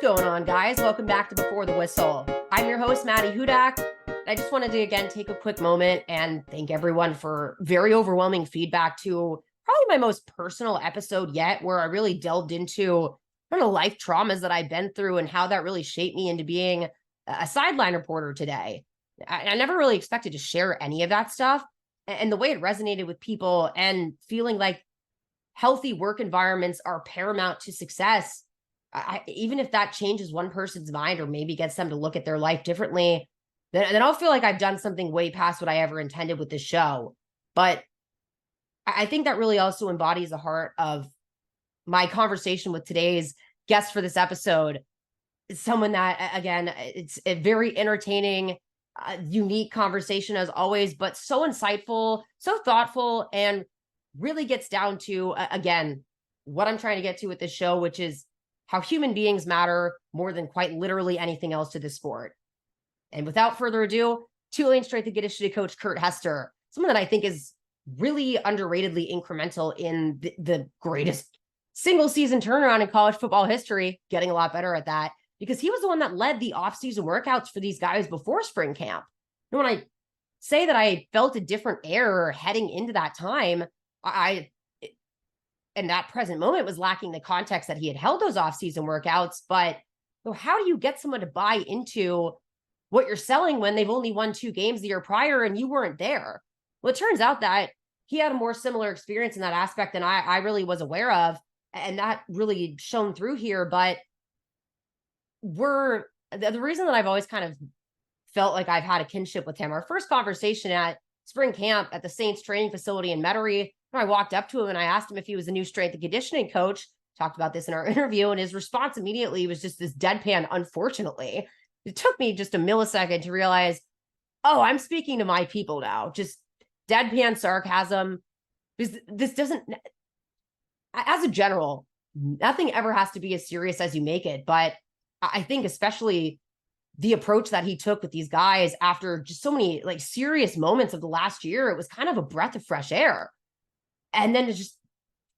going on, guys? Welcome back to Before the Whistle. I'm your host, Maddy Hudak. I just wanted to, again, take a quick moment and thank everyone for very overwhelming feedback to probably my most personal episode yet, where I really delved into life traumas that I've been through and how that really shaped me into being a sideline reporter today. I never really expected to share any of that stuff. And the way it resonated with people and feeling like healthy work environments are paramount to success, even if that changes one person's mind or maybe gets them to look at their life differently, then I'll feel like I've done something way past what I ever intended with this show. But I think that really also embodies the heart of my conversation with today's guest for this episode. It's someone that, again, it's a very entertaining, unique conversation as always, but so insightful, so thoughtful, and really gets down to, again, what I'm trying to get to with this show, which is how human beings matter more than quite literally anything else to this sport. And without further ado, Tulane Strength Conditioning coach Kurt Hester, someone that I think is really underratedly incremental in the greatest single season turnaround in college football history, getting a lot better at that, because he was the one that led the offseason workouts for these guys before spring camp. And when I say that I felt a different air heading into that time, in that present moment was lacking the context that he had held those offseason workouts. But how do you get someone to buy into what you're selling when they've only won 2 games the year prior and you weren't there? Well, it turns out that he had a more similar experience in that aspect than I really was aware of. And that really shone through here. But the reason that I've always kind of felt like I've had a kinship with him, our first conversation at spring camp at the Saints training facility in Metairie, I walked up to him and I asked him if he was a new strength and conditioning coach. Talked about this in our interview, and his response immediately was just this deadpan, unfortunately. It took me just a millisecond to realize, oh, I'm speaking to my people now. Just deadpan sarcasm. This doesn't, as a general, nothing ever has to be as serious as you make it. But I think especially the approach that he took with these guys after just so many serious moments of the last year, it was kind of a breath of fresh air. And then to just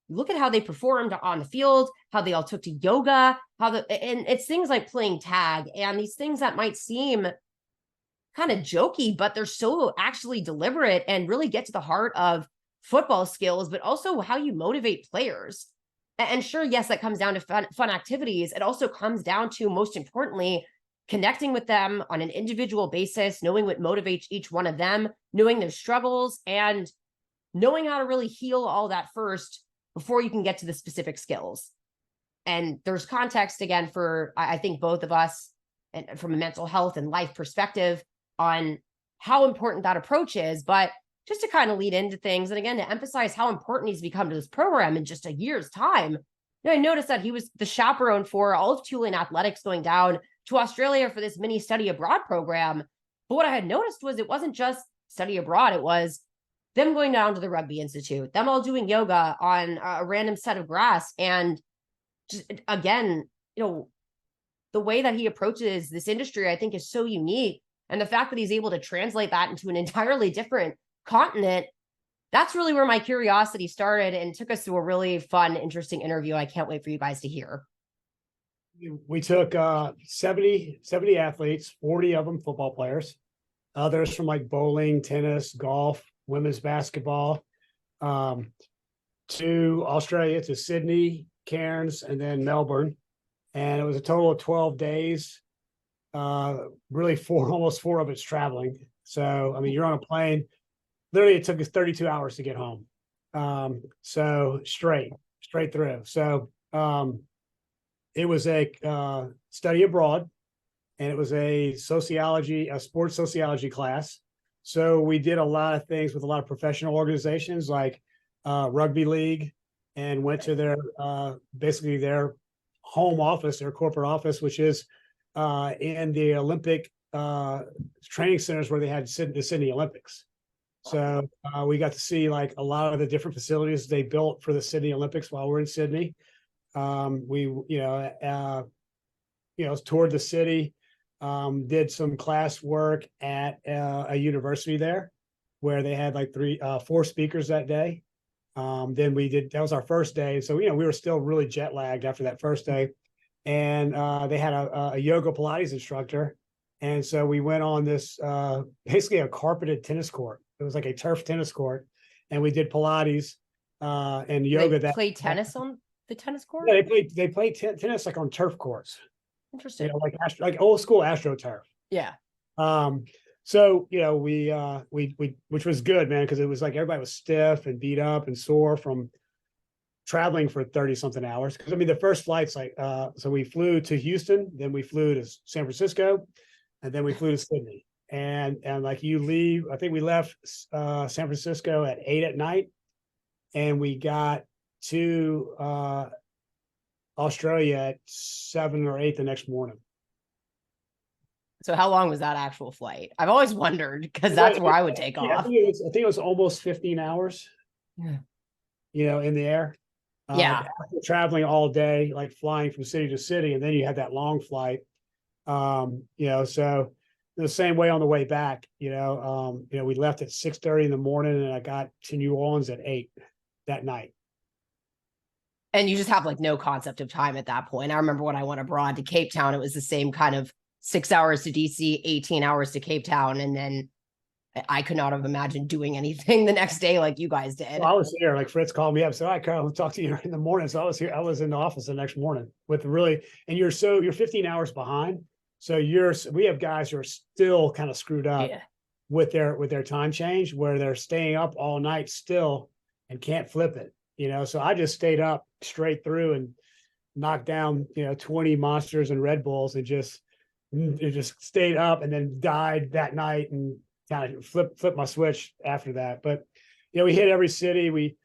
look at how they performed on the field, how they all took to yoga, and it's things like playing tag and these things that might seem kind of jokey, but they're so actually deliberate and really get to the heart of football skills, but also how you motivate players. And sure, yes, that comes down to fun activities. It also comes down to, most importantly, connecting with them on an individual basis, knowing what motivates each one of them, knowing their struggles, and knowing how to really heal all that first before you can get to the specific skills. And there's context, again, for, I think, both of us, and from a mental health and life perspective, on how important that approach is. But just to kind of lead into things, and again, to emphasize how important he's become to this program in just a year's time, I noticed that he was the chaperone for all of Tulane athletics going down to Australia for this mini study abroad program. But what I had noticed was it wasn't just study abroad. It was them going down to the Rugby Institute, them all doing yoga on a random set of grass. And just, again, the way that he approaches this industry, I think, is so unique. And the fact that he's able to translate that into an entirely different continent, that's really where my curiosity started and took us to a really fun, interesting interview. I can't wait for you guys to hear. We took 70 athletes, 40 of them football players, others from bowling, tennis, golf, women's basketball, to Australia, to Sydney, Cairns, and then Melbourne. And it was a total of 12 days, really almost 4 of it's traveling. So, I mean, you're on a plane. Literally, it took us 32 hours to get home. So straight through. So it was a study abroad, and it was a sports sociology class. So we did a lot of things with a lot of professional organizations like Rugby League, and went to their basically their home office, their corporate office, which is in the Olympic training centers where they had the Sydney Olympics. So we got to see a lot of the different facilities they built for the Sydney Olympics while we're in Sydney. We toured the city, did some class work at a university there where they had 4 speakers that day. Then that was our first day. So, we were still really jet lagged after that first day. and they had a yoga Pilates instructor. And so we went on this basically a carpeted tennis court. It was like a turf tennis court, and we did Pilates and yoga. They play tennis on the tennis court? Yeah, they play tennis like on turf courts. Interesting. You know, like old school AstroTurf. Yeah. So you know, we which was good, man, because it was like everybody was stiff and beat up and sore from traveling for 30 something hours. Because I mean, the first flight's like so we flew to Houston, then we flew to San Francisco, and then we flew to Sydney. And like you leave, I think we left San Francisco at 8 at night, and we got to Australia at 7 or 8 the next morning. So how long was that actual flight? I've always wondered, because that's where I would take off. I think it was almost 15 hours. Yeah. You know, in the air. Yeah. Traveling all day, like flying from city to city, and then you had that long flight. You know, so the same way on the way back. You know, we left at 6:30 in the morning, and I got to New Orleans at 8 that night. And you just have like no concept of time at that point. I remember when I went abroad to Cape Town, it was the same kind of 6 hours to DC, 18 hours to Cape Town. And then I could not have imagined doing anything the next day like you guys did. Well, I was here, like Fritz called me up, said, "All right, Carl, I'll talk to you in the morning." So I was here, I was in the office the next morning with really, and you're 15 hours behind. So we have guys who are still kind of screwed up with their time change, where they're staying up all night still and can't flip it, you know. So I just stayed up straight through and knocked down, 20 monsters and Red Bulls, and just stayed up, and then died that night and kind of flip my switch after that. But we hit every city. We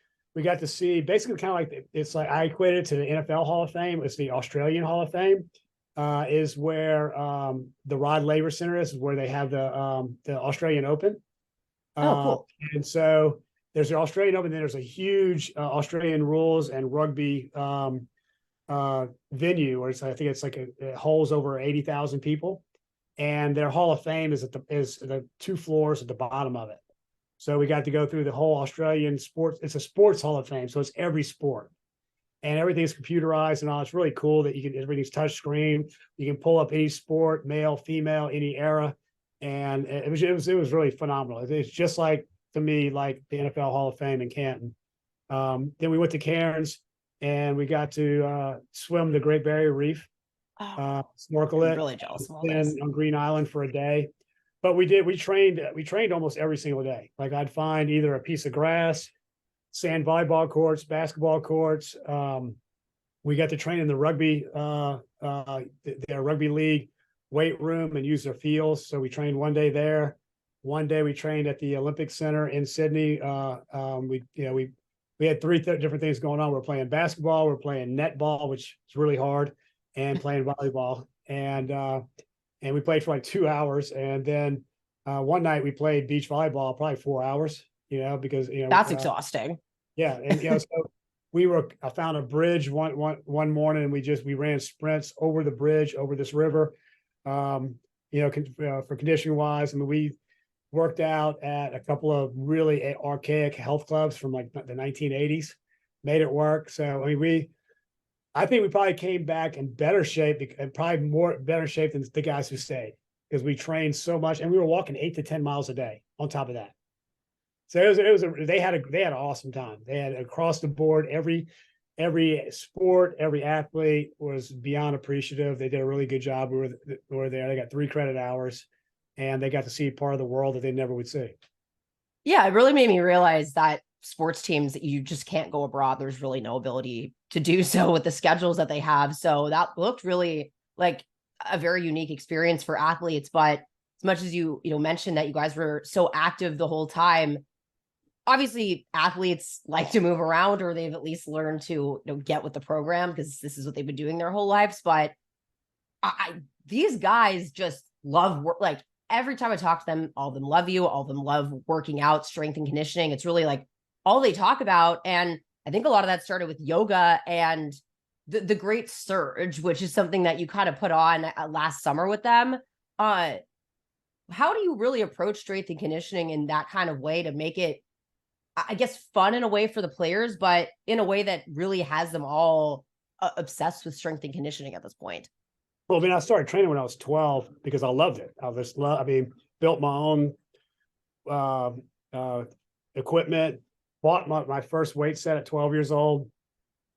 got to see basically kind of like, it's like I equate it to the NFL Hall of Fame. It's the Australian Hall of Fame, is where the Rod Laver Center is where they have the Australian Open. Cool. And so there's the Australian Open, then there's a huge Australian rules and rugby venue where I think it's like it holds over 80,000 people. And their Hall of Fame is the 2 floors at the bottom of it. So we got to go through the whole Australian sports. It's a sports Hall of Fame, so it's every sport, and everything's computerized and all. It's really cool that everything's touch screen. You can pull up any sport, male, female, any era, and it was really phenomenal. It's just like, to me, like the NFL Hall of Fame in Canton. Then we went to Cairns, and we got to swim the Great Barrier Reef. Snorkel it. I'm really jealous of all this. On Green Island for a day. But we trained almost every single day. Like I'd find either a piece of grass, sand volleyball courts, basketball courts. We got to train in the rugby, their rugby league weight room, and use their fields. So we trained one day there. One day we trained at the Olympic Center in Sydney. We had 3 different things going on. We're playing basketball, we're playing netball, which is really hard, and playing volleyball. And we played for like 2 hours. And then one night we played beach volleyball, probably 4 hours, because, that's exhausting. Yeah. And, so I found a bridge one morning, and we ran sprints over the bridge, over this river, for conditioning wise. I mean, we worked out at a couple of really archaic health clubs from like the 1980s, made it work. So, I mean, I think we probably came back in better shape, and probably more better shape than the guys who stayed, because we trained so much, and we were walking 8 to 10 miles a day on top of that. So they had an awesome time. They had across the board, every sport, every athlete was beyond appreciative. They did a really good job. We were there. They got 3 credit hours, and they got to see part of the world that they never would see. Yeah, it really made me realize that sports teams, that you just can't go abroad. There's really no ability to do so with the schedules that they have. So that looked really like a very unique experience for athletes. But as much as you mentioned that you guys were so active the whole time, obviously athletes like to move around, or they've at least learned to get with the program, because this is what they've been doing their whole lives. But these guys just love work. Like every time I talk to them, all of them love you. All of them love working out, strength and conditioning. It's really like all they talk about. And I think a lot of that started with yoga and the Great Surge, which is something that you kind of put on last summer with them. How do you really approach strength and conditioning in that kind of way to make it, I guess, fun in a way for the players, but in a way that really has them all obsessed with strength and conditioning at this point? Well, I mean, I started training when I was 12 because I loved it. I mean, built my own uh, uh, equipment, bought my first weight set at 12 years old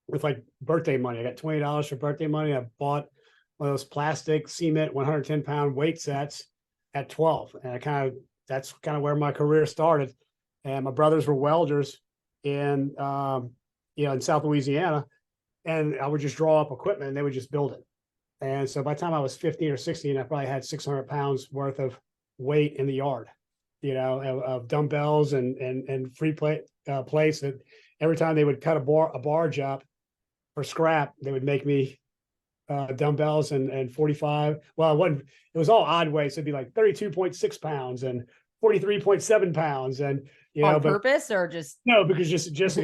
with like birthday money. I got $20 for birthday money. I bought one of those plastic cement 110-pound weight sets at 12. And that's kind of where my career started. And my brothers were welders in, in South Louisiana. And I would just draw up equipment and they would just build it. And so by the time I was 15 or 16, I probably had 600 pounds worth of weight in the yard, of dumbbells and free plates that every time they would cut a barge up for scrap, they would make me dumbbells and 45. Well, it was all odd weights. It'd be like 32.6 pounds and 43.7 pounds. And, on purpose or just? No, because just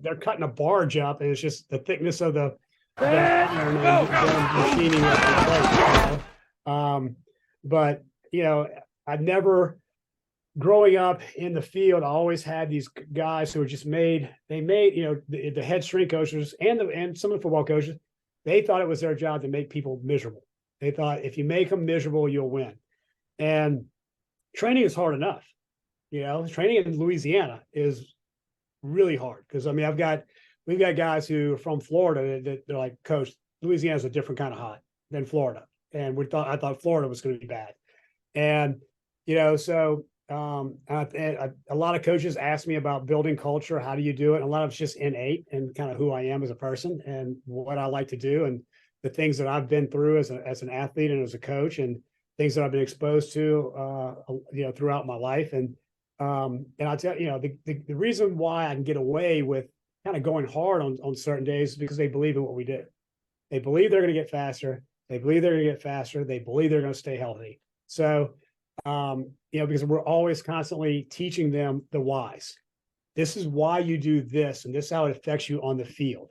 they're cutting a barge up and it's just the thickness of the iron and machining of the plate. But, I never, growing up in the field, I always had these guys who were just the head strength coaches and some of the football coaches, they thought it was their job to make people miserable. They thought if you make them miserable, you'll win. And training is hard enough. Training in Louisiana is really hard because we've got guys who are from Florida that they're like, Coach, Louisiana's a different kind of hot than Florida. And I thought Florida was going to be bad. And, so a lot of coaches ask me about building culture. How do you do it? And a lot of it's just innate and kind of who I am as a person and what I like to do and the things that I've been through as an athlete and as a coach and things that I've been exposed to, throughout my life. And I'll tell you, the reason why I can get away with kind of going hard on certain days is because they believe in what we do. They believe they're going to get faster. They believe they're going to get faster. They believe they're going to stay healthy. So, because we're always constantly teaching them the whys. This is why you do this, and this is how it affects you on the field.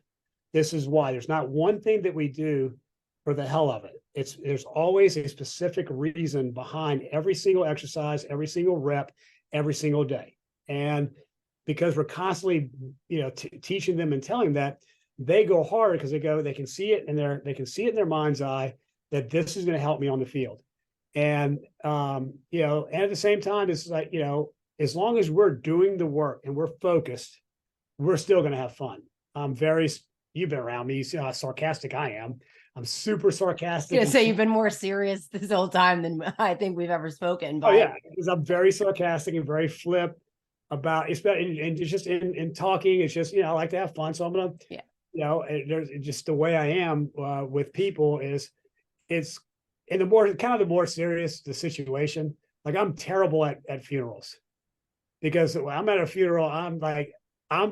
This is why. There's not one thing that we do for the hell of it. There's always a specific reason behind every single exercise, every single rep, every single day. And because we're constantly, teaching them and telling that, they go hard because they can see it in their mind's eye that this is going to help me on the field. And, and at the same time, it's like, as long as we're doing the work and we're focused, we're still going to have fun. You've been around me, you see how sarcastic I am. I'm super sarcastic. I was gonna say you've been more serious this whole time than I think we've ever spoken. But... Oh yeah, because I'm very sarcastic and very flip about, especially and just in talking. It's just I like to have fun, so I'm gonna, there's just the way I am with people is it's. And the more serious the situation, like I'm terrible at funerals because when I'm at a funeral, I'm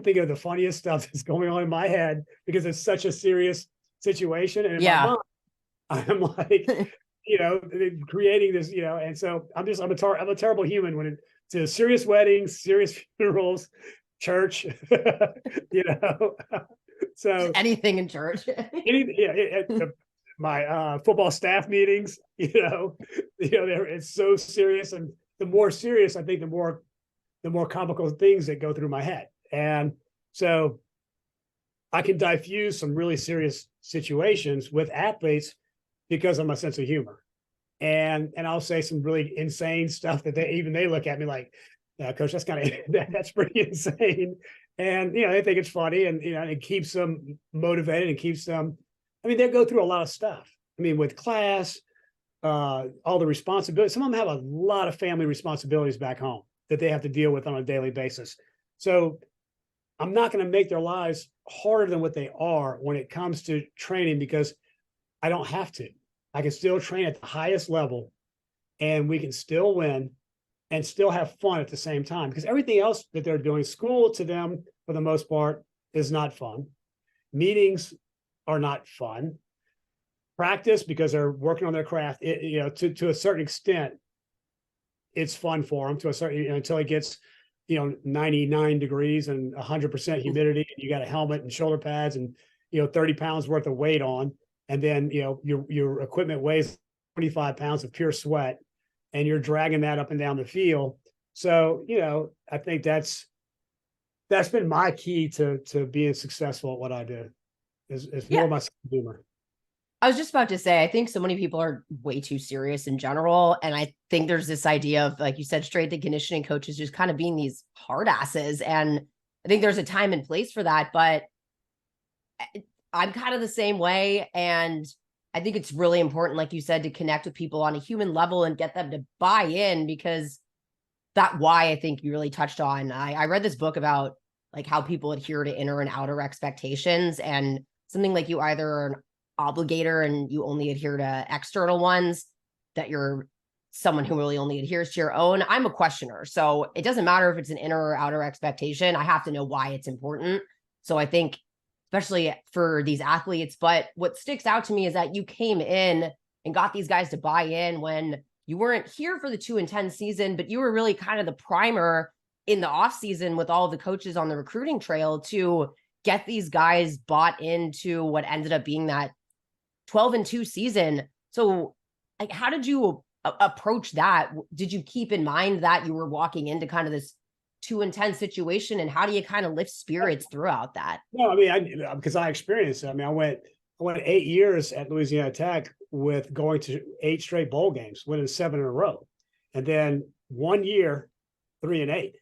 thinking of the funniest stuff that's going on in my head because it's such a serious situation. And in my mind, I'm like, creating this, and so I'm a terrible human when it's to serious weddings, serious funerals, church, so anything in church. My football staff meetings, it's so serious. And the more serious, I think, the more comical things that go through my head. And so I can diffuse some really serious situations with athletes because of my sense of humor. And I'll say some really insane stuff that they look at me like, yeah, Coach, that's pretty insane. And, they think it's funny and, it keeps them motivated and keeps them, they go through a lot of stuff. With class, all the responsibilities. Some of them have a lot of family responsibilities back home that they have to deal with on a daily basis. So I'm not going to make their lives harder than what they are when it comes to training because I don't have to. I can still train at the highest level and we can still win and still have fun at the same time because everything else that they're doing, school to them, for the most part, is not fun. Meetings are not fun. Practice, because they're working on their craft, to a certain extent, it's fun for them to a certain, until it gets, 99 degrees and 100% humidity, and you got a helmet and shoulder pads and, 30 pounds worth of weight on. And then, your equipment weighs 25 pounds of pure sweat and you're dragging that up and down the field. So, I think that's been my key to being successful at what I do. is Yeah. more my sense of humor. I was just about to say, I think so many people are way too serious in general. And I think there's this idea of, like you said, strength and conditioning coaches just kind of being these hard asses. And I think there's a time and place for that. But I'm kind of the same way. And I think it's really important, like you said, to connect with people on a human level and get them to buy in, because that why I think you really touched on. I read this book about like how people adhere to inner and outer expectations, and something like you either are an obligator and you only adhere to external ones, that you're someone who really only adheres to your own. I'm a questioner. So it doesn't matter if it's an inner or outer expectation. I have to know why it's important. So I think, especially for these athletes, but what sticks out to me is that you came in and got these guys to buy in when you weren't here for the 2-10 season, but you were really kind of the primer in the off season with all of the coaches on the recruiting trail to get these guys bought into what ended up being that 12-2 season. So like, how did you approach that? Did you keep in mind that you were walking into kind of this 2-10 situation, and how do you kind of lift spirits throughout that? No, I mean, because I experienced it. I mean, I went 8 years at Louisiana Tech with going to 8 straight bowl games, winning 7 in a row, and then 1 year, 3-8,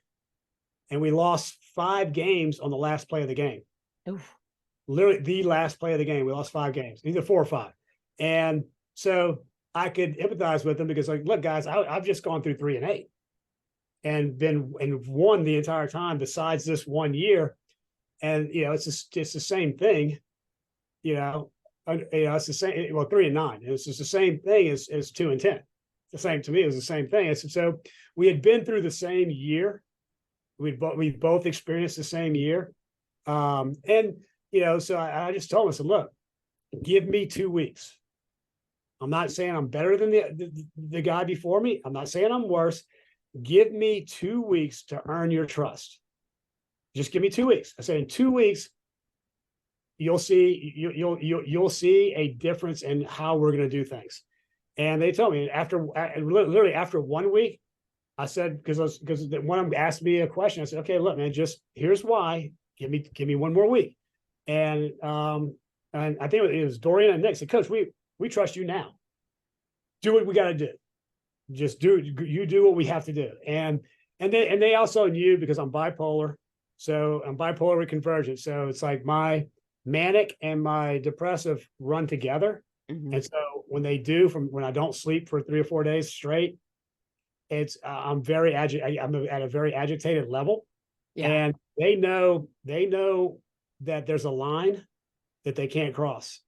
and we lost 5 games on the last play of the game. Oof. Literally the last play of the game, we lost 5 games, either 4 or 5, and so I could empathize with them because, like, look, guys, I've just gone through 3-8, and won the entire time besides this 1 year, and it's the same thing, it's the same. Well, 3-9, it's just the same thing as 2-10. The same to me. It was the same thing. So we had been through the same year. We both experienced the same year, and so I just told him, I said, look, give me 2 weeks. I'm not saying I'm better than the guy before me. I'm not saying I'm worse. Give me 2 weeks to earn your trust. Just give me 2 weeks. I said, in 2 weeks, you'll see a difference in how we're going to do things. And they told me literally after 1 week, I said, because one of them asked me a question, I said, okay, look, man, just here's why. Give me 1 more week. And I think it was Dorian and Nick said, Coach, we trust you now. Do what we got to do. Just do what we have to do. And they also knew, because I'm bipolar. So I'm bipolar with convergence. So it's like my manic and my depressive run together. Mm-hmm. And so when I don't sleep for 3 or 4 days straight, I'm very agitated. I'm at a very agitated level. Yeah. And they know that there's a line that they can't cross.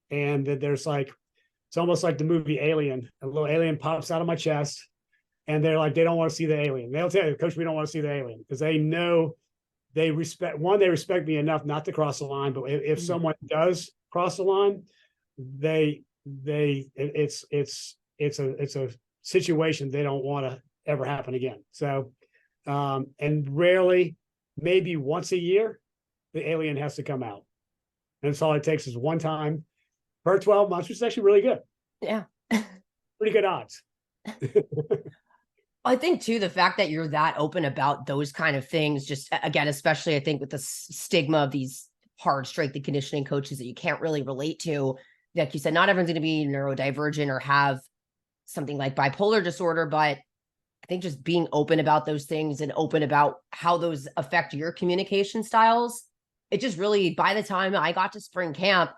And that there's it's almost like the movie Alien. A little alien pops out of my chest, and they're like, they don't want to see the alien. They'll tell you, Coach, we don't want to see the alien, because they know they respect me enough not to cross the line. But if someone does cross the line, it's a situation they don't want to ever happen again. So, and rarely, maybe once a year, the alien has to come out. And it's all it takes is one time per 12 months, which is actually really good. Yeah. Pretty good odds. I think too, the fact that you're that open about those kind of things, just again, especially I think with the stigma of these hard strength and conditioning coaches that you can't really relate to, like you said, not everyone's going to be neurodivergent or have something like bipolar disorder, but I think just being open about those things and open about how those affect your communication styles, it just really, by the time I got to spring camp,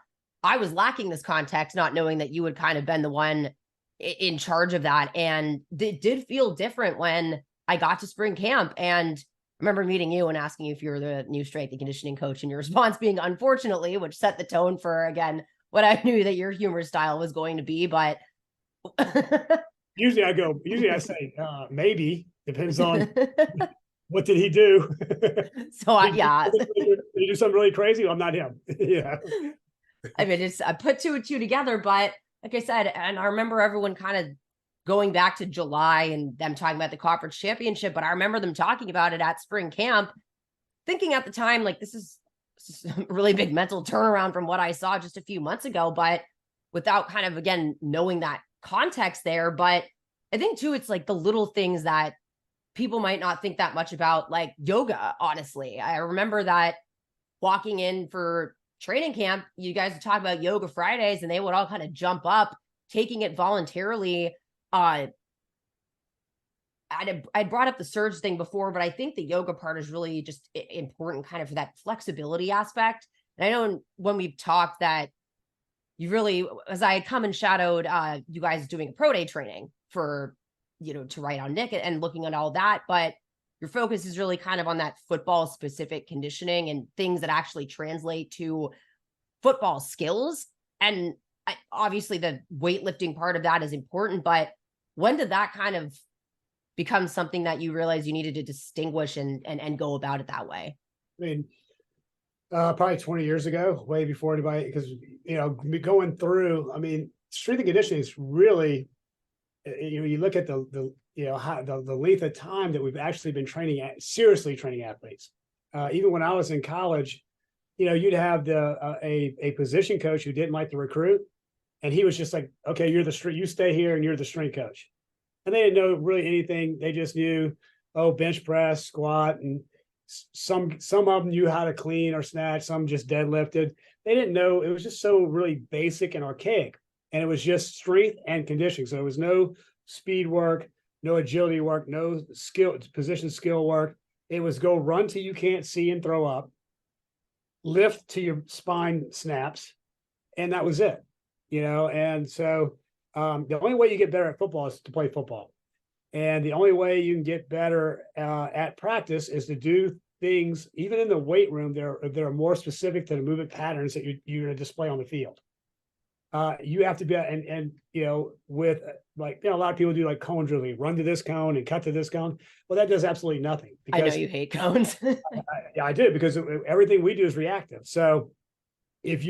I was lacking this context, not knowing that you had kind of been the one in charge of that. And it did feel different when I got to spring camp. And I remember meeting you and asking you if you were the new strength and conditioning coach, and your response being unfortunately, which set the tone for, again, what I knew that your humor style was going to be. But usually I say, maybe, depends on what did he do? So yeah. Did he do something really crazy? Well, I'm not him. Yeah. I mean, I put 2 and 2 together, but like I said, and I remember everyone kind of going back to July and them talking about the conference championship, but I remember them talking about it at spring camp, thinking at the time, like, this is a really big mental turnaround from what I saw just a few months ago, but without kind of, again, knowing that context there. But I think too, it's like the little things that people might not think that much about, like yoga, honestly. I remember that walking in for training camp, you guys would talk about yoga Fridays and they would all kind of jump up, taking it voluntarily. I'd brought up the surge thing before, but I think the yoga part is really just important kind of for that flexibility aspect. And I know when we've talked that you really, as I had come and shadowed you guys doing a pro day training for, to write on Nick and looking at all that, but your focus is really kind of on that football specific conditioning and things that actually translate to football skills. And obviously the weightlifting part of that is important, but when did that kind of become something that you realized you needed to distinguish and go about it that way? I mean, probably 20 years ago, way before anybody, because, going through, I mean, strength and conditioning is really, you look at the length of time that we've actually been seriously training athletes. Even when I was in college, you'd have a position coach who didn't like the recruit, and he was just like, okay, you stay here and you're the strength coach. And they didn't know really anything. They just knew, bench press, squat, and some of them knew how to clean or snatch. Some just deadlifted. They didn't know. It was just so really basic and archaic. And it was just strength and conditioning. So there was no speed work, no agility work, no position skill work. It was go run till you can't see and throw up, lift till your spine snaps, and that was it. And so the only way you get better at football is to play football. And the only way you can get better at practice is to do things, even in the weight room, they're more specific to the movement patterns that you're going to display on the field. You have to be, with a lot of people do like cone drilling, run to this cone and cut to this cone. Well, that does absolutely nothing. I know you hate cones. I do, because everything we do is reactive. So if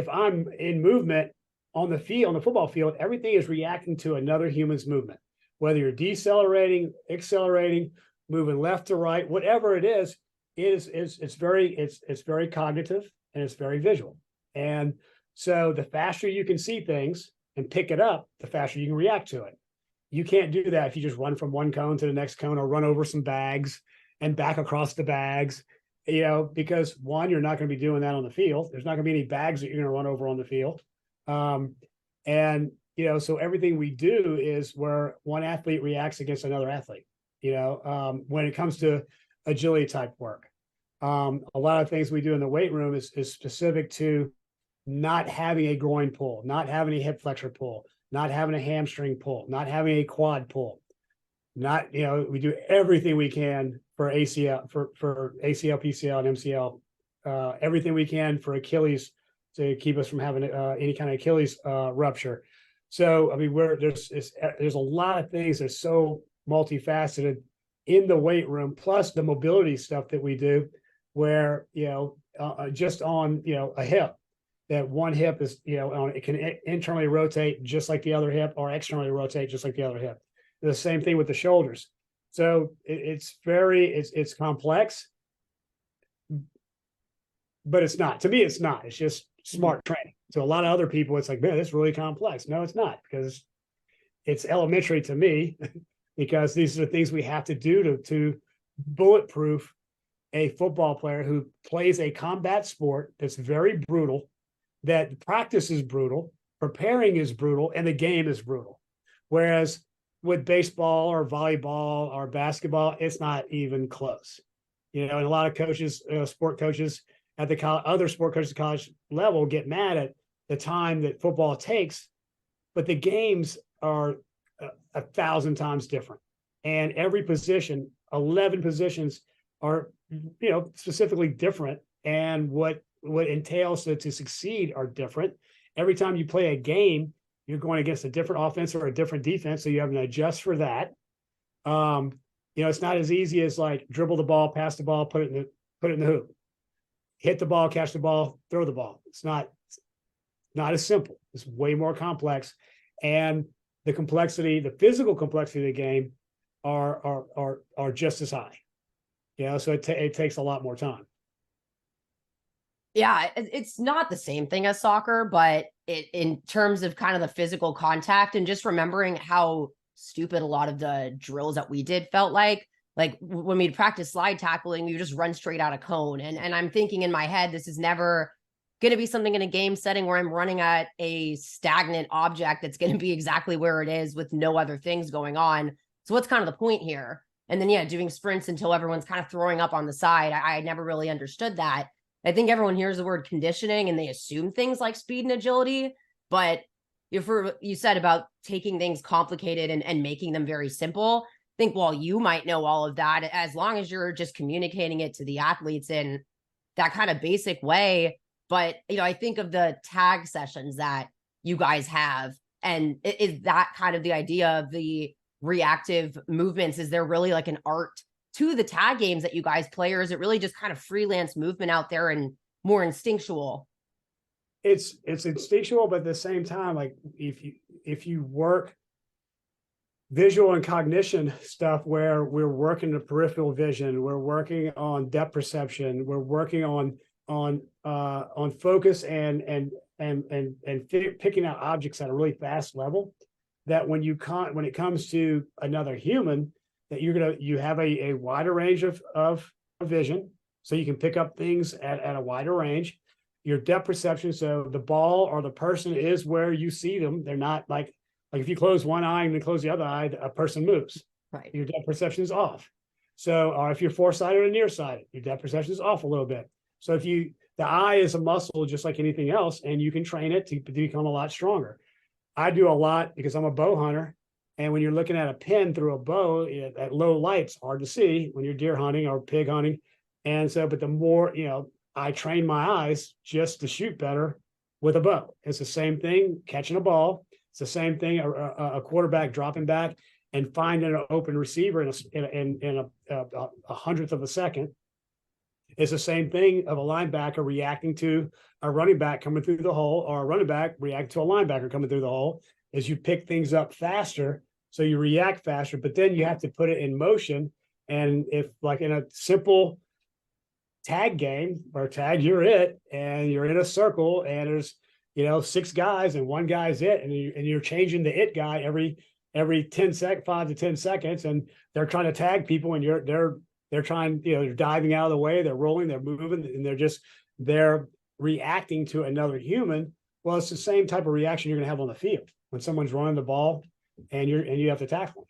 I'm in movement on the field, on the football field, everything is reacting to another human's movement, whether you're decelerating, accelerating, moving left to right, whatever it is, it's very cognitive and it's very visual. And so the faster you can see things and pick it up, the faster you can react to it. You can't do that if you just run from one cone to the next cone or run over some bags and back across the bags, because one, you're not going to be doing that on the field. There's not going to be any bags that you're going to run over on the field. So everything we do is where one athlete reacts against another athlete, when it comes to agility type work. A lot of things we do in the weight room is specific to not having a groin pull, not having a hip flexor pull, not having a hamstring pull, not having a quad pull. We do everything we can for ACL, for ACL, PCL, and MCL, everything we can for Achilles to keep us from having any kind of Achilles rupture. So, I mean, there's a lot of things that are so multifaceted in the weight room, plus the mobility stuff that we do, where, just on, a hip, that one hip is, it can internally rotate just like the other hip, or externally rotate just like the other hip. The same thing with the shoulders. So it's complex, but it's not. To me, it's not. It's just smart training. So a lot of other people, it's like, man, it's really complex. No, it's not, because it's elementary to me, because these are the things we have to do to bulletproof a football player who plays a combat sport that's very brutal, that practice is brutal, preparing is brutal, and the game is brutal. Whereas with baseball or volleyball or basketball, it's not even close. And a lot of coaches, sport coaches at the other sport coaches at college level get mad at the time that football takes, but the games are 1,000 times different. And every position, 11 positions, are, specifically different. And what entails to succeed are different. Every time you play a game, you're going against a different offense or a different defense, so you have to adjust for that. It's not as easy as like dribble the ball, pass the ball, put it in the hoop, hit the ball, catch the ball, throw the ball. It's not as simple. It's way more complex, and the physical complexity of the game are just as high. So it takes a lot more time. Yeah, it's not the same thing as soccer, but in terms of kind of the physical contact and just remembering how stupid a lot of the drills that we did felt like like when we'd practice slide tackling, you just run straight out of cone. And I'm thinking in my head, this is never going to be something in a game setting where I'm running at a stagnant object that's going to be exactly where it is with no other things going on. So what's kind of the point here? And then, yeah, doing sprints until everyone's kind of throwing up on the side. I never really understood that. I think everyone hears the word conditioning and they assume things like speed and agility. But if you said about taking things complicated and making them very simple, I think while you might know all of that, as long as you're just communicating it to the athletes in that kind of basic way. But, I think of the tag sessions that you guys have, and is that kind of the idea of the reactive movements? Is there really like an art to the tag games that you guys play, or is it really just kind of freelance movement out there and more instinctual? It's instinctual, but at the same time, like if you work visual and cognition stuff where we're working the peripheral vision, we're working on depth perception, we're working on focus and picking out objects at a really fast level, that when it comes to another human, that you have a wider range of vision, so you can pick up things at a wider range. Your depth perception, so the ball or the person is where you see them. They're not like if you close one eye and then close the other eye, a person moves. Right. Your depth perception is off. So, or if you're foresighted or nearsighted, your depth perception is off a little bit. So the eye is a muscle just like anything else, and you can train it to become a lot stronger. I do a lot because I'm a bow hunter. And when you're looking at a pin through a bow at low light, it's hard to see when you're deer hunting or pig hunting. And so, but the more, I train my eyes just to shoot better with a bow. It's the same thing catching a ball. It's the same thing a quarterback dropping back and finding an open receiver in a hundredth of a second. It's the same thing of a linebacker reacting to a running back coming through the hole, or a running back reacting to a linebacker coming through the hole. Is you pick things up faster, so you react faster, but then you have to put it in motion. And if, like in a simple tag game or tag, you're it, and you're in a circle, and there's 6 guys, and one guy's it, and you're changing the it guy every 5 to 10 seconds, and they're trying to tag people, and they're trying, they're diving out of the way, they're rolling, they're moving, and they're reacting to another human. Well, it's the same type of reaction you're going to have on the field when someone's running the ball and you have to tackle them.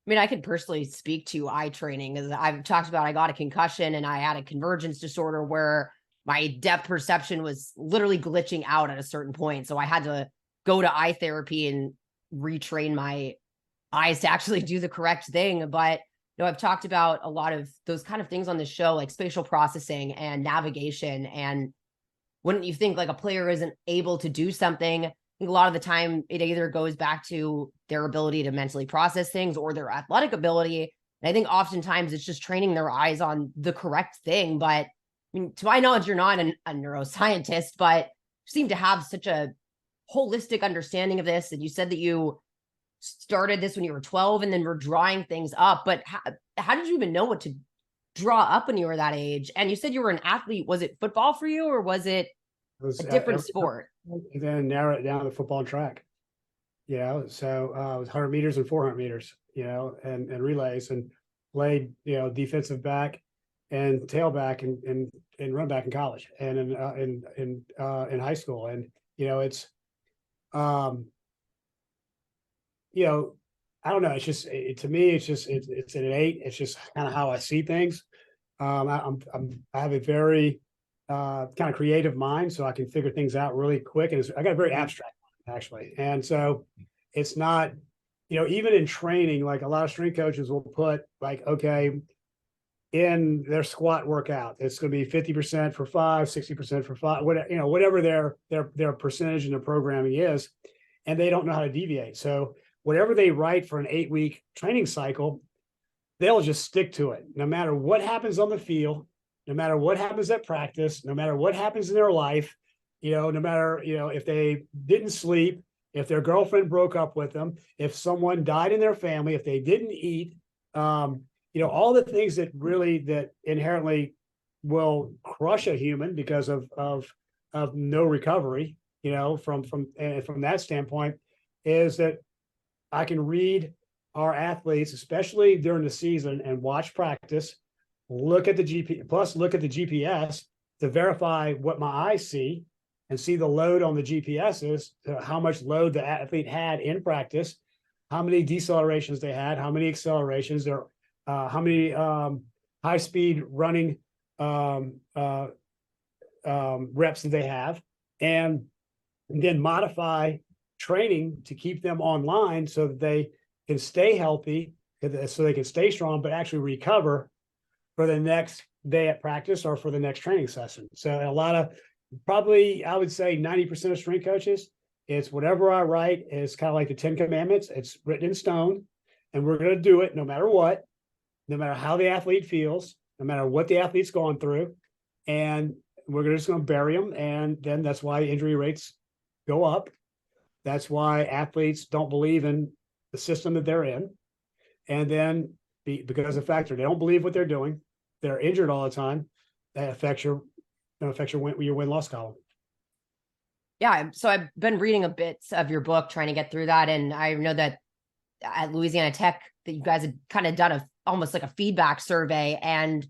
I mean, I could personally speak to eye training, because I've talked about, I got a concussion and I had a convergence disorder where my depth perception was literally glitching out at a certain point. So I had to go to eye therapy and retrain my eyes to actually do the correct thing. But I've talked about a lot of those kind of things on this show, like spatial processing and navigation. And wouldn't you think like a player isn't able to do something, I think a lot of the time it either goes back to their ability to mentally process things or their athletic ability. And I think oftentimes it's just training their eyes on the correct thing. But I mean, to my knowledge, you're not a neuroscientist, but you seem to have such a holistic understanding of this. And you said that you started this when you were 12 and then were drawing things up. But how did you even know what to draw up when you were that age? And you said you were an athlete. Was it football for you, or was it a different sport? And then narrow it down to football and track. So it was 100 meters and 400 meters, and relays, and played, defensive back and tailback and run back in college and in high school. And, it's, I don't know. It's just, to me, it's innate. It's just kind of how I see things. I have a very kind of creative mind, so I can figure things out really quick. And I got a very abstract mind, actually. And so it's not, even in training, like a lot of strength coaches will put like, okay, in their squat workout, it's going to be 50% for 5, 60% for 5, whatever their percentage in the programming is, and they don't know how to deviate. So whatever they write for an 8-week training cycle, they'll just stick to it. No matter what happens on the field, no matter what happens at practice, no matter what happens in their life, no matter, if they didn't sleep, if their girlfriend broke up with them, if someone died in their family, if they didn't eat, all the things that inherently will crush a human because of no recovery, from that standpoint, is that I can read our athletes, especially during the season, and watch practice, look at the GPS to verify what my eyes see and see the load on the GPSs, how much load the athlete had in practice, how many decelerations they had, how many accelerations, how many high speed running reps that they have, and then modify training to keep them online so that they can stay healthy, so they can stay strong, but actually recover for the next day at practice or for the next training session. So a lot of, probably I would say 90% of strength coaches, it's whatever I write is kind of like the 10 Commandments. It's written in stone, and we're going to do it no matter what, no matter how the athlete feels, no matter what the athlete's going through. And we're just going to bury them. And then that's why injury rates go up. That's why athletes don't believe in the system that they're in. And then because of the fact that they don't believe what they're doing, they're injured all the time. That affects your win-loss column. Yeah. So I've been reading a bit of your book, trying to get through that. And I know that at Louisiana Tech that you guys had kind of done almost like a feedback survey. And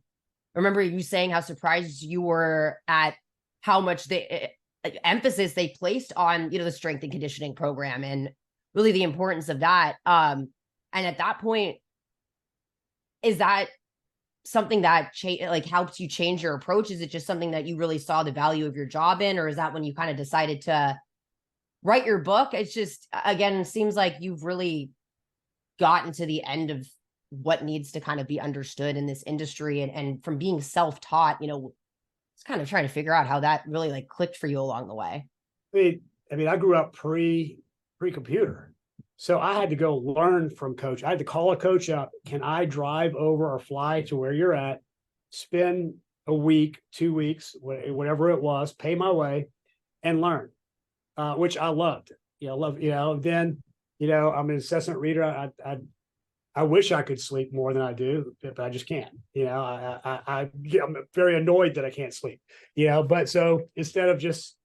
I remember you saying how surprised you were at how much emphasis they placed on, the strength and conditioning program and really the importance of that. And at that point, is that something that helps you change your approach? Is it just something that you really saw the value of your job in, or is that when you kind of decided to write your book? It's just, again, it seems like you've really gotten to the end of what needs to kind of be understood in this industry, and from being self-taught, it's kind of trying to figure out how that really clicked for you along the way. I mean, I grew up pre-computer. So I had to go learn from coach. I had to call a coach up. Can I drive over or fly to where you're at, spend a week, 2 weeks, whatever it was, pay my way and learn, which I loved. Then, I'm an incessant reader. I wish I could sleep more than I do, but I just can't. I'm very annoyed that I can't sleep, but so instead of just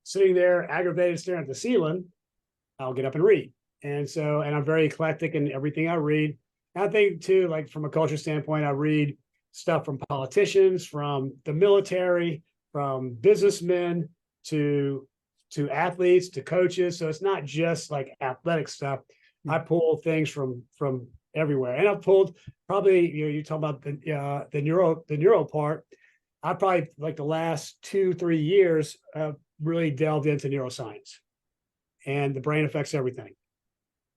sitting there aggravated staring at the ceiling, I'll get up and read. And I'm very eclectic in everything I read. And I think too, like from a culture standpoint, I read stuff from politicians, from the military, from businessmen to athletes, to coaches. So it's not just like athletic stuff. I pull things from everywhere. And I've pulled probably, you talk about the neuro part. I probably like the last 2-3 years really delved into neuroscience, and the brain affects everything.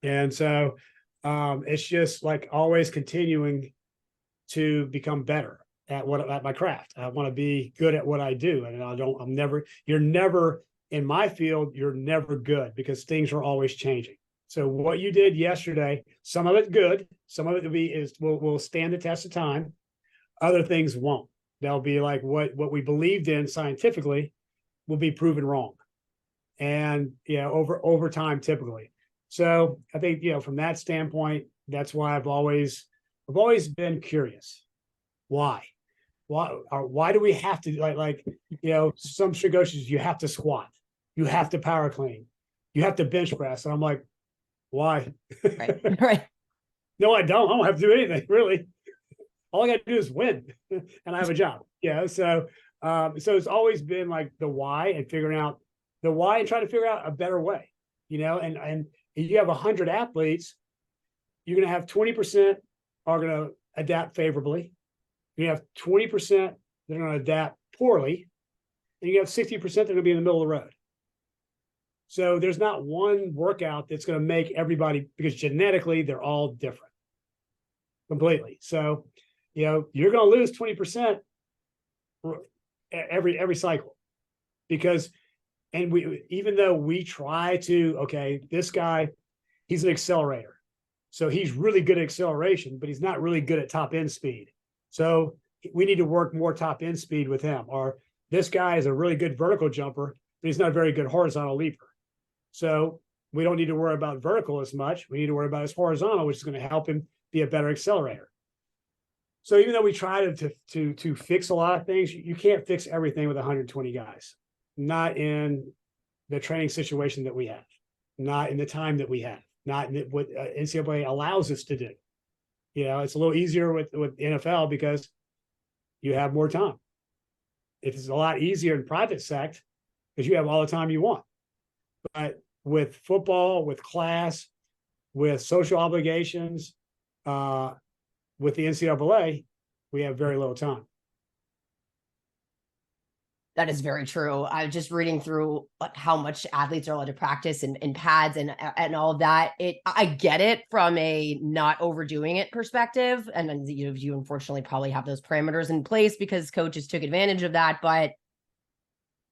And so it's just like always continuing to become better at my craft. I want to be good at what I do. And you're never in my field, you're never good, because things are always changing. So what you did yesterday, some of it good, some of it will stand the test of time. Other things won't. They'll be like what we believed in scientifically will be proven wrong. And over time, typically. So I think, from that standpoint, that's why I've always been curious. Why do we have to some strength coaches, you have to squat, you have to power clean, you have to bench press. And I'm like, why? Right. No, I don't have to do anything really. All I got to do is win, and I have a job. So it's always been like the why, and figuring out the why and trying to figure out a better way, and if you have 100 athletes, you're going to have 20% are going to adapt favorably. You have 20% that are going to adapt poorly, and you have 60% that are going to be in the middle of the road. So there's not one workout that's going to make everybody, because genetically they're all different completely. So, you're going to lose 20% every cycle, because even though we try to, okay, this guy, he's an accelerator. So he's really good at acceleration, but he's not really good at top end speed. So we need to work more top end speed with him. Or this guy is a really good vertical jumper, but he's not a very good horizontal leaper. So we don't need to worry about vertical as much. We need to worry about his horizontal, which is going to help him be a better accelerator. So even though we try to fix a lot of things, you can't fix everything with 120 guys. Not in the training situation that we have, not in the time that we have. not what NCAA allows us to do. It's a little easier with NFL because you have more time. It's a lot easier in private sector because you have all the time you want. But with football, with class, with social obligations, with the NCAA, we have very little time. That is very true. I was just reading through how much athletes are allowed to practice in pads and all of that. I get it from a not overdoing it perspective. And then you unfortunately probably have those parameters in place because coaches took advantage of that. But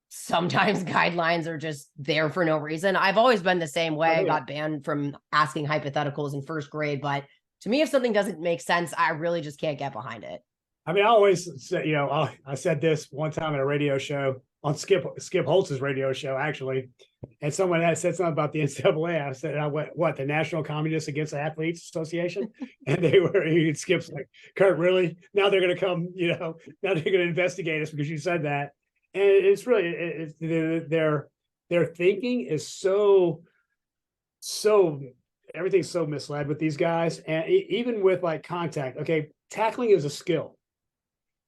sometimes guidelines are just there for no reason. I've always been the same way. I got banned from asking hypotheticals in first grade. But to me, if something doesn't make sense, I really just can't get behind it. I mean, I always say, I said this one time at a radio show on Skip Holtz's radio show, actually, and someone had said something about the NCAA. I said, what, the National Communists Against Athletes Association? And Skip's like, Kurt, really? Now they're going to come, now they're going to investigate us because you said that. And it's really, their thinking is so everything's so misled with these guys. And even with like contact, okay, tackling is a skill.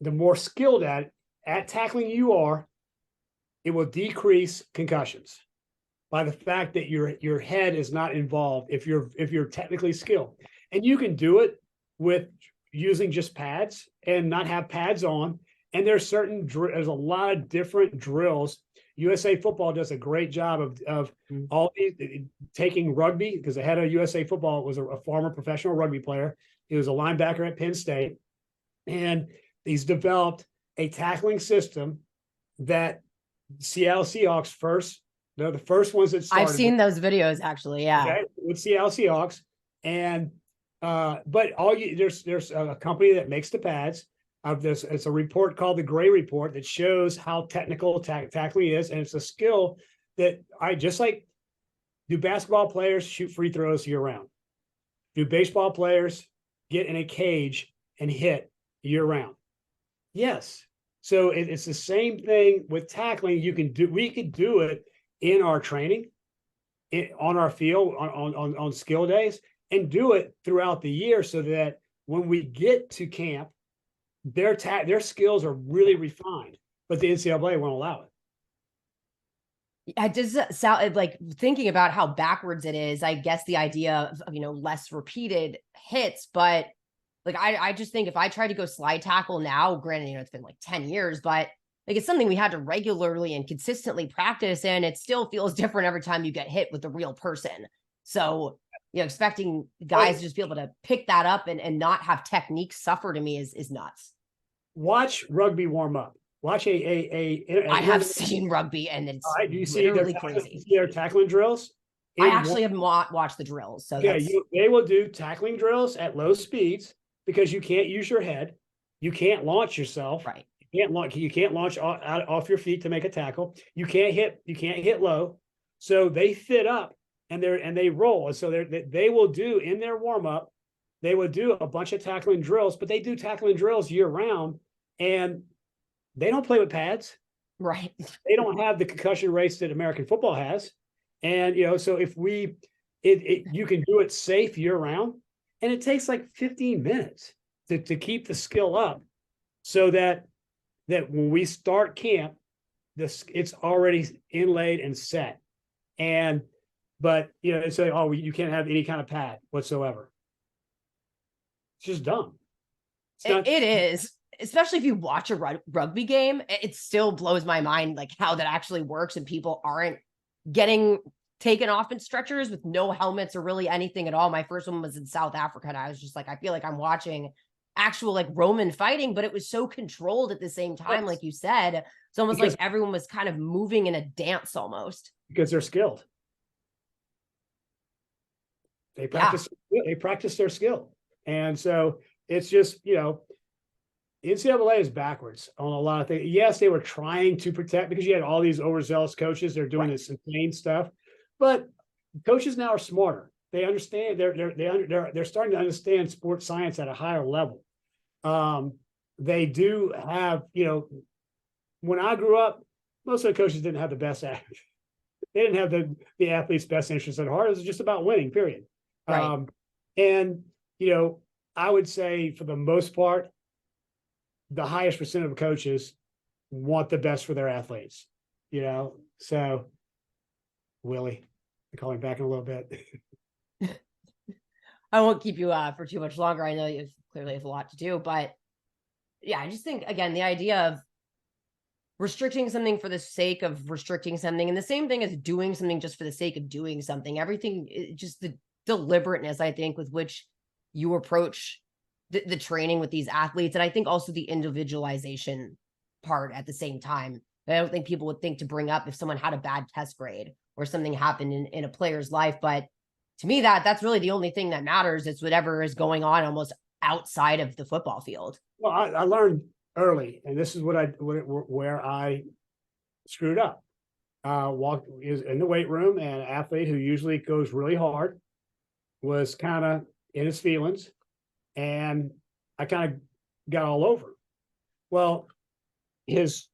The more skilled at tackling you are, it will decrease concussions by the fact that your head is not involved if you're technically skilled. And you can do it with using just pads and not have pads on. And there's a lot of different drills. USA Football does a great job of all these, taking rugby, because the head of USA Football was a former professional rugby player. He was a linebacker at Penn State. And he's developed a tackling system that Seattle Seahawks they're the first ones that started. I've seen those videos actually. Yeah. Okay, with Seattle Seahawks. And, but there's a company that makes the pads of this. It's a report called the Gray Report that shows how technical tackling is. And it's a skill that do basketball players shoot free throws year round? Do baseball players get in a cage and hit year round? Yes. So it's the same thing with tackling. We could do it in our training, on our field, on skill days, and do it throughout the year so that when we get to camp, their skills are really refined, but the NCAA won't allow it. It does sound like, thinking about how backwards it is, I guess the idea of, less repeated hits, but like, I just think if I try to go slide tackle now, granted, it's been like 10 years, but like, it's something we had to regularly and consistently practice. And it still feels different every time you get hit with a real person. So, expecting guys to just be able to pick that up and not have technique suffer to me is nuts. Watch rugby warm up. Watch I have seen rugby and it's do you see literally crazy. Their tackling drills? I actually haven't watched the drills. So yeah, they will do tackling drills at low speeds because you can't use your head. You can't launch yourself. Right. You can't launch off your feet to make a tackle. You can't hit low. So they fit up and they roll. And so they will do in their warm up, they would do a bunch of tackling drills, but they do tackling drills year round and they don't play with pads. Right. They don't have the concussion rates that American football has. And, so if you can do it safe year round, and it takes like 15 minutes to keep the skill up so that when we start camp, it's already inlaid and set. But it's like, you can't have any kind of pad whatsoever. It's just dumb. It is, especially if you watch a rugby game, it still blows my mind, like how that actually works. And people aren't getting taken off in stretchers with no helmets or really anything at all. My first one was in South Africa. And I was just like, I feel like I'm watching actual like Roman fighting, but it was so controlled at the same time. Yes. Like you said, it's almost like everyone was kind of moving in a dance almost. Because they're skilled. They practice their skill. And so it's just, NCAA is backwards on a lot of things. Yes, they were trying to protect because you had all these overzealous coaches. They're doing this insane stuff, but coaches now are smarter. They understand. They're starting to understand sports science at a higher level. They do have, when I grew up, most of the coaches didn't have the best. They didn't have the athlete's best interest at heart. It was just about winning. Period. Right. And, I would say for the most part, the highest percent of coaches want the best for their athletes, so Willie, I call him back in a little bit. I won't keep you for too much longer. I know you clearly have a lot to do, but yeah, I just think, again, the idea of restricting something for the sake of restricting something, and the same thing as doing something just for the sake of doing something, everything, just the deliberateness, I think, with which you approach the training with these athletes. And I think also the individualization part at the same time. I don't think people would think to bring up if someone had a bad test grade or something happened in a player's life. But to me, that's really the only thing that matters. It's whatever is going on almost outside of the football field. Well, I learned early, and this is where I screwed up. Walked is in the weight room, and an athlete who usually goes really hard was kind of in his feelings, and I kind of got all over. Well, his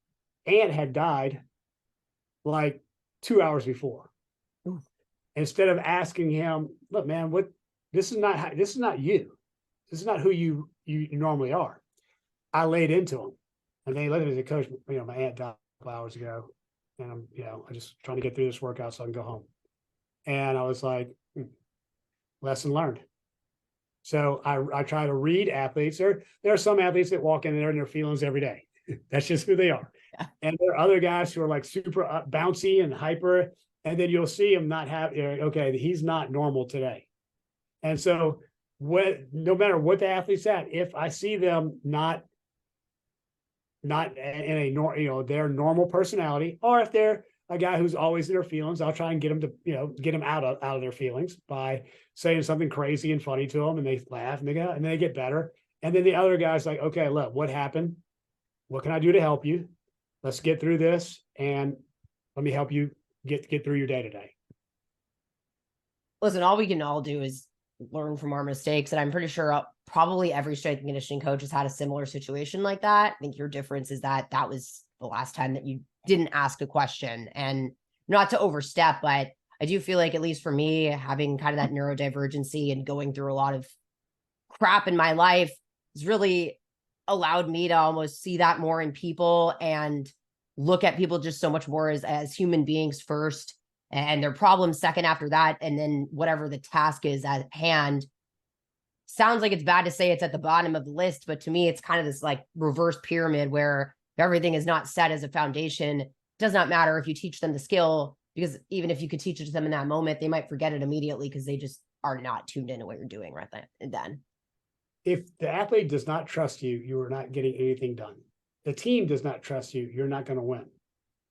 aunt had died like 2 hours before. Ooh. Instead of asking him, "Look, man, this is not you. This is not who you normally are." I laid into him, and then he looked at me and said, "Coach, my aunt died a couple hours ago, and I'm just trying to get through this workout so I can go home." And I was like, lesson learned. So I try to read athletes. There are some athletes that walk in there and their feelings every day. That's just who they are. Yeah. And there are other guys who are like super bouncy and hyper, and then you'll see him not have, okay, he's not normal today. And so no matter what the athlete's at, if I see them not in a their normal personality, or if they're a guy who's always in their feelings, I'll try and get them to get them out of their feelings by saying something crazy and funny to them, and they laugh and they go, and then they get better. And then the other guy's like, "Okay, look, what happened? What can I do to help you? Let's get through this, and let me help you get through your day today." Listen, all we can all do is learn from our mistakes. And I'm pretty sure probably every strength and conditioning coach has had a similar situation like that. I think your difference is that was the last time that you didn't ask a question. And not to overstep, but I do feel like, at least for me, having kind of that neurodivergency and going through a lot of crap in my life has really allowed me to almost see that more in people and look at people just so much more as human beings first, and their problems second after that. And then whatever the task is at hand. Sounds like it's bad to say it's at the bottom of the list, but to me, it's kind of this like reverse pyramid where everything is not set as a foundation. It does not matter if you teach them the skill, because even if you could teach it to them in that moment, they might forget it immediately because they just are not tuned into what you're doing right then and then. If the athlete does not trust you, you are not getting anything done. The team does not trust you, you're not going to win.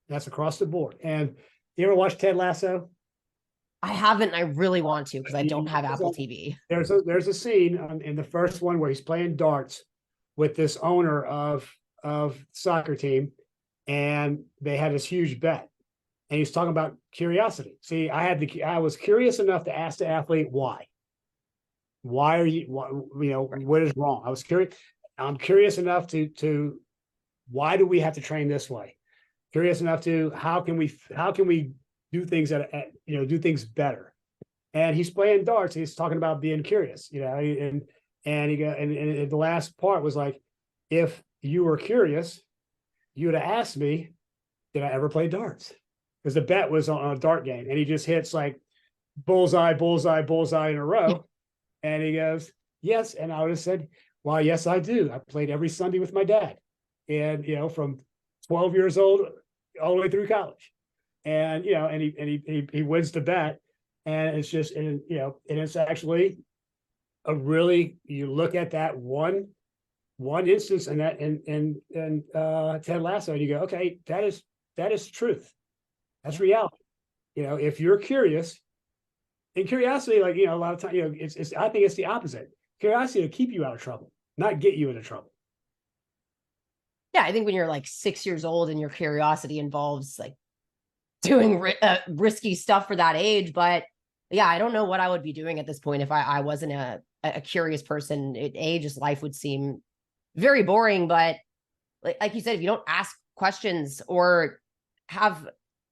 That's across the board. And you ever watch Ted Lasso? I haven't. I really want to, because I don't have Apple TV. There's a scene in the first one where he's playing darts with this owner of soccer team, and they had this huge bet, and he's talking about curiosity. See, I was curious enough to ask the athlete why. Why are you? What is wrong? I was curious. I'm curious enough to why do we have to train this way? Curious enough to how can we do things do things better. And he's playing darts. He's talking about being curious, and the last part was like, if you were curious, you would have asked me, did I ever play darts? Because the bet was on a dart game, and he just hits like bullseye, bullseye, bullseye in a row. And he goes, yes. And I would have said, well, yes, I do. I played every Sunday with my dad. And, from 12 years old all the way through college. And, and he wins the bet. And it's just, and it's actually you look at that one instance and that, and Ted Lasso, and you go, okay, that is truth. That's reality. If you're curious, and curiosity, like, a lot of times, it's I think it's the opposite. Curiosity will keep you out of trouble, not get you into trouble. Yeah, I think when you're like 6 years old and your curiosity involves like doing risky stuff for that age. But yeah, I don't know what I would be doing at this point if I wasn't a curious person. Just life would seem very boring. But like you said, if you don't ask questions, or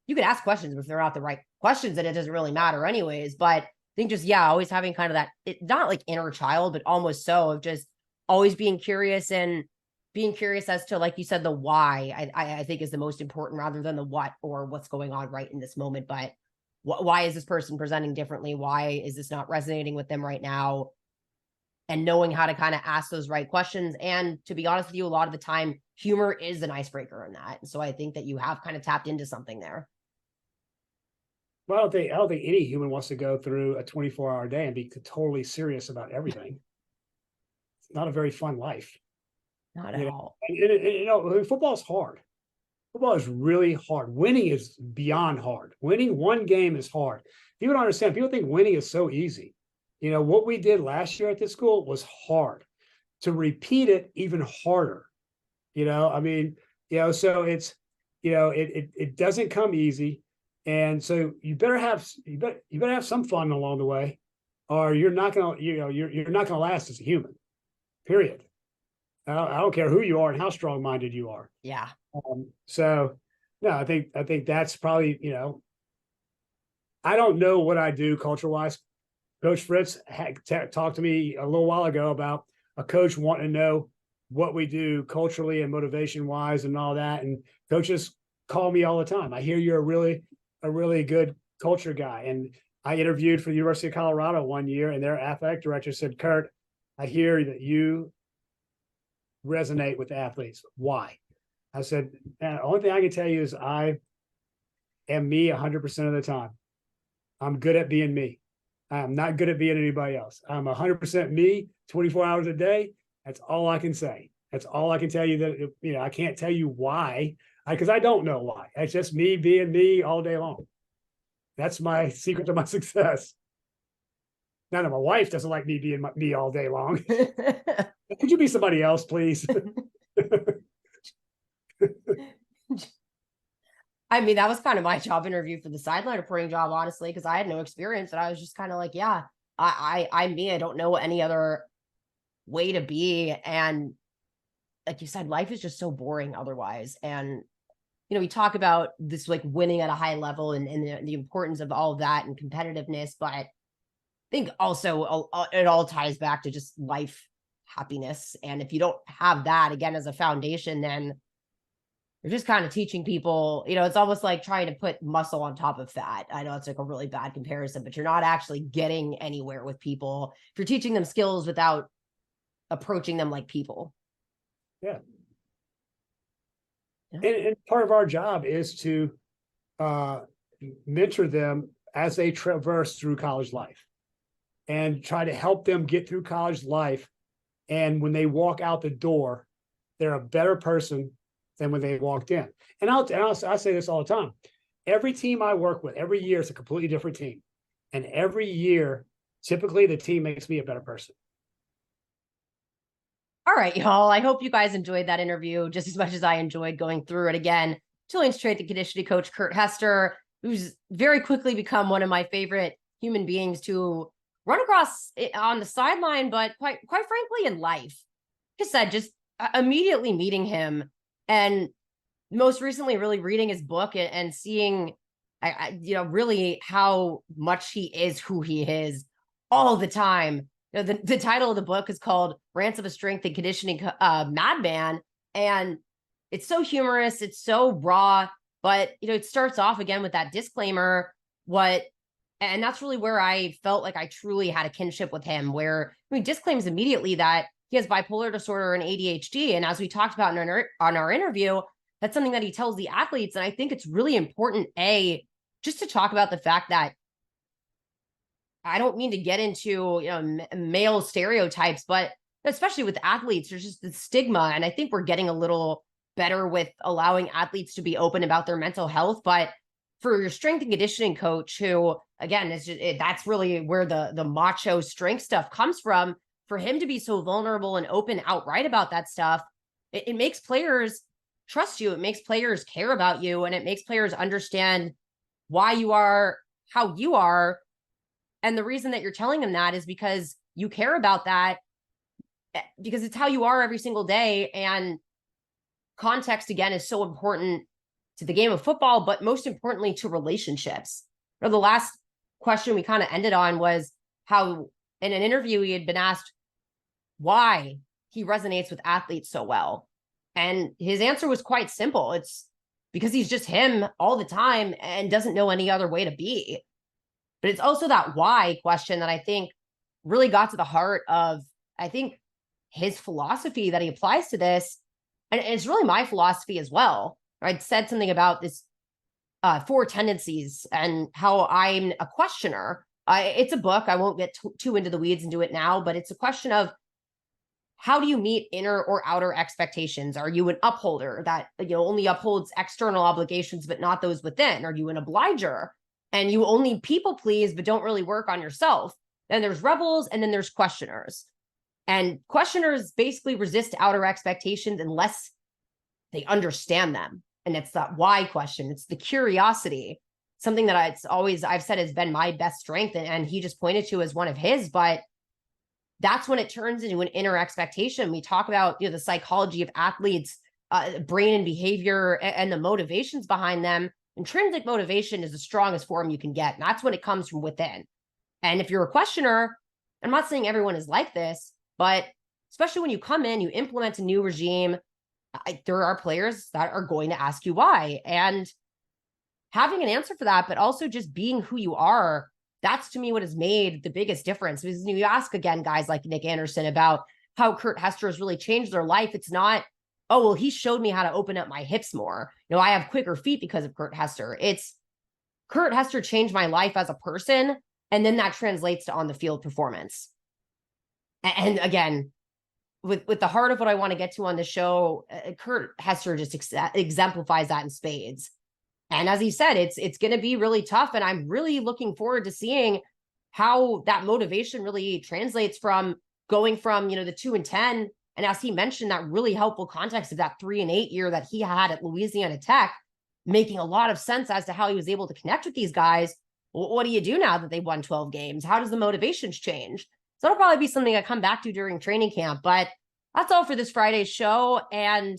you could ask questions, but if they're not the right questions, then it doesn't really matter anyways. But think just, yeah, always having kind of that, not like inner child, but almost so, of just always being curious and being curious as to, like you said, the why, I think is the most important rather than the what or what's going on right in this moment. But why is this person presenting differently? Why is this not resonating with them right now? And knowing how to kind of ask those right questions. And to be honest with you, a lot of the time, humor is an icebreaker in that. And so I think that you have kind of tapped into something there. Well, I don't think any human wants to go through a 24-hour day and be totally serious about everything. It's not a very fun life. Not at all. And football is hard. Football is really hard. Winning is beyond hard. Winning one game is hard. People don't understand. People think winning is so easy. What we did last year at this school was hard. To repeat it, even harder. So it's, it doesn't come easy. And so you better have some fun along the way, or you're not gonna, you're not gonna last as a human. Period. I don't care who you are and how strong-minded you are. Yeah. So no, I think that's probably, I don't know what I do culture-wise. Coach Fritz talked to me a little while ago about a coach wanting to know what we do culturally and motivation-wise and all that. And coaches call me all the time. I hear you're a really good culture guy. And I interviewed for the University of Colorado one year, and their athletic director said, Kurt, I hear that you resonate with athletes. Why? I said, the only thing I can tell you is I am me 100% of the time. I'm good at being me. I'm not good at being anybody else. I'm 100% me, 24 hours a day. That's all I can say. That's all I can tell you. That I can't tell you why, because I don't know why. It's just me being me all day long. That's my secret to my success. Now that my wife doesn't like me being me all day long. Could you be somebody else, please? I mean, that was kind of my job interview for the sideline reporting job, honestly, because I had no experience. And I was just kind of like, yeah, I'm me. I don't know any other way to be. And like you said, life is just so boring otherwise. And, we talk about this like winning at a high level and the importance of all of that and competitiveness. But I think also it all ties back to just life happiness. And if you don't have that, again, as a foundation, then you're just kind of teaching people, it's almost like trying to put muscle on top of fat. I know it's like a really bad comparison, but you're not actually getting anywhere with people if you're teaching them skills without approaching them like people. Yeah. And part of our job is to mentor them as they traverse through college life and try to help them get through college life. And when they walk out the door, they're a better person than when they walked in. And I say this all the time. Every team I work with, every year is a completely different team. And every year, typically the team makes me a better person. All right, y'all. I hope you guys enjoyed that interview just as much as I enjoyed going through it again. Tulane strength and conditioning coach Kurt Hester, who's very quickly become one of my favorite human beings to run across on the sideline, but quite frankly in life. Like I said, just immediately meeting him, and most recently really reading his book and seeing, really how much he is who he is all the time. The title of the book is called Rants of a Strength and Conditioning Madman. And it's so humorous. It's so raw, but, it starts off again with that disclaimer, and that's really where I felt like I truly had a kinship with him, where he disclaims immediately that he has bipolar disorder and ADHD. And as we talked about on our interview, that's something that he tells the athletes. And I think it's really important, just to talk about the fact that I don't mean to get into, male stereotypes, but especially with athletes, there's just the stigma. And I think we're getting a little better with allowing athletes to be open about their mental health. But for your strength and conditioning coach, who again, that's really where the macho strength stuff comes from, for him to be so vulnerable and open outright about that stuff, it makes players trust you. It makes players care about you, and it makes players understand why you are how you are. And the reason that you're telling them that is because you care about that, because it's how you are every single day. And context, again, is so important to the game of football, but most importantly to relationships. The last question we kind of ended on was how in an interview he had been asked why he resonates with athletes so well. And his answer was quite simple. It's because he's just him all the time and doesn't know any other way to be. But it's also that why question that I think really got to the heart of, I think, his philosophy that he applies to this. And it's really my philosophy as well. I'd said something about this 4 tendencies and how I'm a questioner. It's a book. I won't get too into the weeds and do it now, but it's a question of how do you meet inner or outer expectations? Are you an upholder that only upholds external obligations, but not those within? Are you an obliger and you only people please, but don't really work on yourself? Then there's rebels, and then there's questioners. And questioners basically resist outer expectations unless they understand them. And it's that why question. It's the curiosity, something that I've said has been my best strength. And he just pointed to as one of his, but that's when it turns into an inner expectation. We talk about the psychology of athletes, brain and behavior, and the motivations behind them. Intrinsic motivation is the strongest form you can get. And that's when it comes from within. And if you're a questioner, I'm not saying everyone is like this, but especially when you come in, you implement a new regime, there are players that are going to ask you why. And having an answer for that, but also just being who you are, that's to me what has made the biggest difference. Because you ask again, guys like Nick Anderson about how Kurt Hester has really changed their life. It's not, oh, well, he showed me how to open up my hips more. I have quicker feet because of Kurt Hester. It's Kurt Hester changed my life as a person. And then that translates to on the field performance. And again, with the heart of what I want to get to on the show, Kurt Hester just exemplifies that in spades. And as he said, it's going to be really tough. And I'm really looking forward to seeing how that motivation really translates from going from, the 2-10. And as he mentioned, that really helpful context of that 3-8 year that he had at Louisiana Tech, making a lot of sense as to how he was able to connect with these guys. What do you do now that they've won 12 games? How does the motivations change? So it'll probably be something I come back to during training camp, but that's all for this Friday's show. And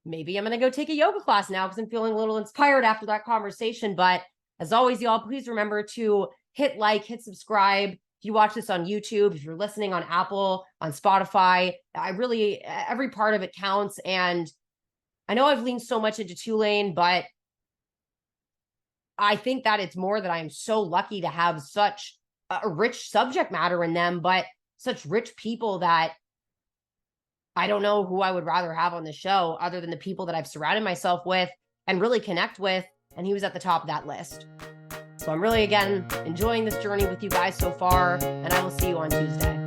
maybe I'm going to go take a yoga class now because I'm feeling a little inspired after that conversation. But as always, y'all, please remember to hit like, hit subscribe. If you watch this on YouTube, if you're listening on Apple, on Spotify, every part of it counts. And I know I've leaned so much into Tulane, but I think that it's more that I'm so lucky to have such a rich subject matter in them, but such rich people that I don't know who I would rather have on the show other than the people that I've surrounded myself with and really connect with. And he was at the top of that list. So I'm really, again, enjoying this journey with you guys so far, and I will see you on Tuesday.